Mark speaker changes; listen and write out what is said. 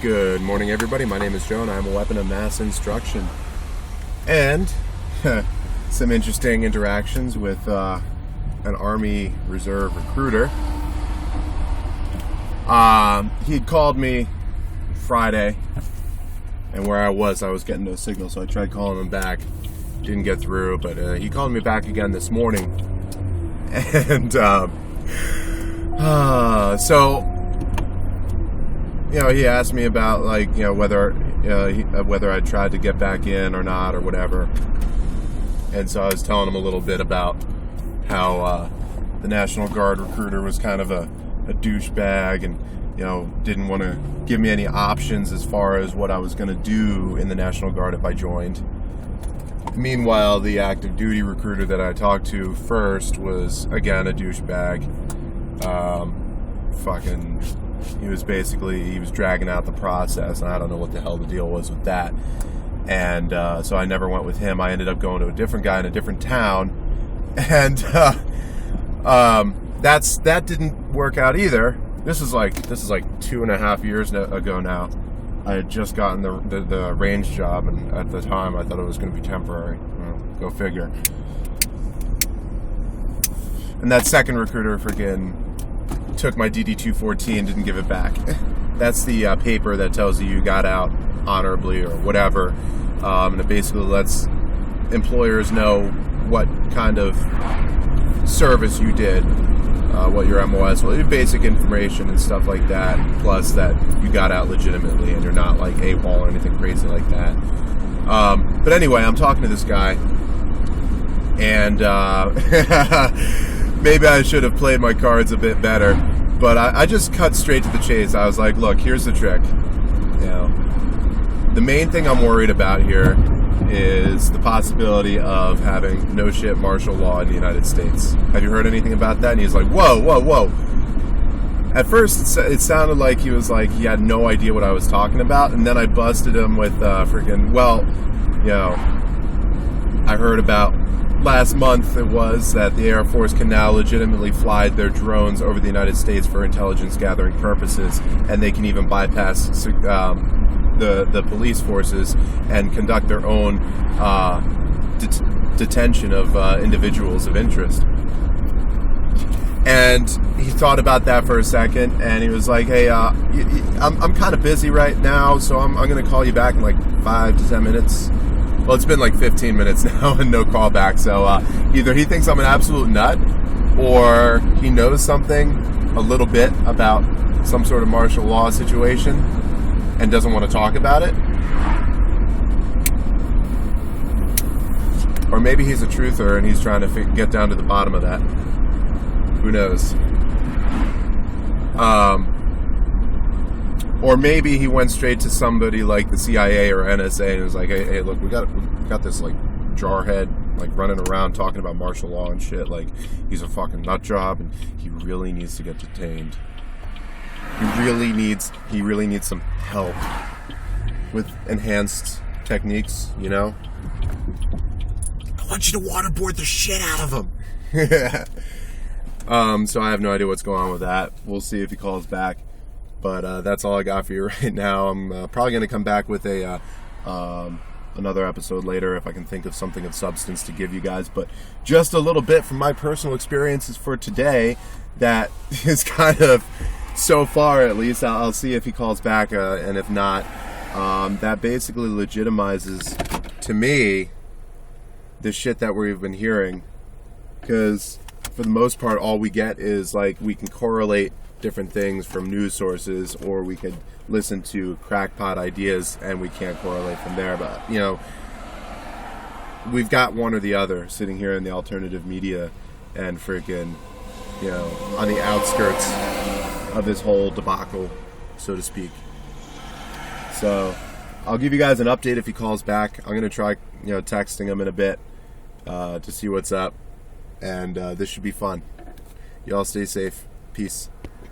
Speaker 1: Good morning, everybody. My name is Joe, and I'm a weapon of mass instruction. And some interesting interactions with an Army Reserve recruiter. He had called me Friday, and where I was getting no signal, so I tried calling him back. Didn't get through, but he called me back again this morning. And so, you know, he asked me about, like, you know, whether I tried to get back in or not or whatever. And so I was telling him a little bit about how the National Guard recruiter was kind of a douchebag and, you know, didn't want to give me any options as far as what I was going to do in the National Guard if I joined. Meanwhile, the active duty recruiter that I talked to first was, again, a douchebag. He was dragging out the process, and I don't know what the hell the deal was with that. And so I never went with him. I ended up going to a different guy in a different town, and that didn't work out either. This is like 2.5 years ago now. I had just gotten the range job, and at the time I thought it was going to be temporary. Well, go figure. And that second recruiter freaking took my DD-214, didn't give it back. That's the paper that tells you got out honorably or whatever. And it basically lets employers know what kind of service you did, what your MOS was, basic information and stuff like that, plus that you got out legitimately and you're not like AWOL or anything crazy like that. But anyway, I'm talking to this guy, and maybe I should have played my cards a bit better, but I just cut straight to the chase. I was like, look, here's the trick. You know, the main thing I'm worried about here is the possibility of having no shit martial law in the United States. Have you heard anything about that? And he's like, whoa. At first, it sounded like he was like, he had no idea what I was talking about, and then I busted him with I heard about last month it was that the Air Force can now legitimately fly their drones over the United States for intelligence gathering purposes, and they can even bypass the police forces and conduct their own detention of individuals of interest. And he thought about that for a second, and he was like, hey, I'm kind of busy right now, so I'm going to call you back in like 5 to 10 minutes. Well, it's been like 15 minutes now and no call back, so either he thinks I'm an absolute nut, or he knows something a little bit about some sort of martial law situation and doesn't want to talk about it. Or maybe he's a truther and he's trying to get down to the bottom of that. Who knows? Or maybe he went straight to somebody like the CIA or NSA and was like, hey, look, we got this like jarhead like running around talking about martial law and shit. Like, he's a fucking nut job and he really needs to get detained. He really needs some help with enhanced techniques, you know? I want you to waterboard the shit out of him. So I have no idea what's going on with that. We'll see if he calls back. But that's all I got for you right now. I'm probably going to come back with another episode later if I can think of something of substance to give you guys. But just a little bit from my personal experiences for today that is kind of, so far at least, I'll see if he calls back, and if not, that basically legitimizes to me the shit that we've been hearing. Because for the most part, all we get is like, we can correlate different things from news sources, or we could listen to crackpot ideas and we can't correlate from there. But, you know, we've got one or the other sitting here in the alternative media and freaking, you know, on the outskirts of this whole debacle, so to speak. So I'll give you guys an update if he calls back. I'm going to try, you know, texting him in a bit to see what's up, and this should be fun. Y'all stay safe. Peace.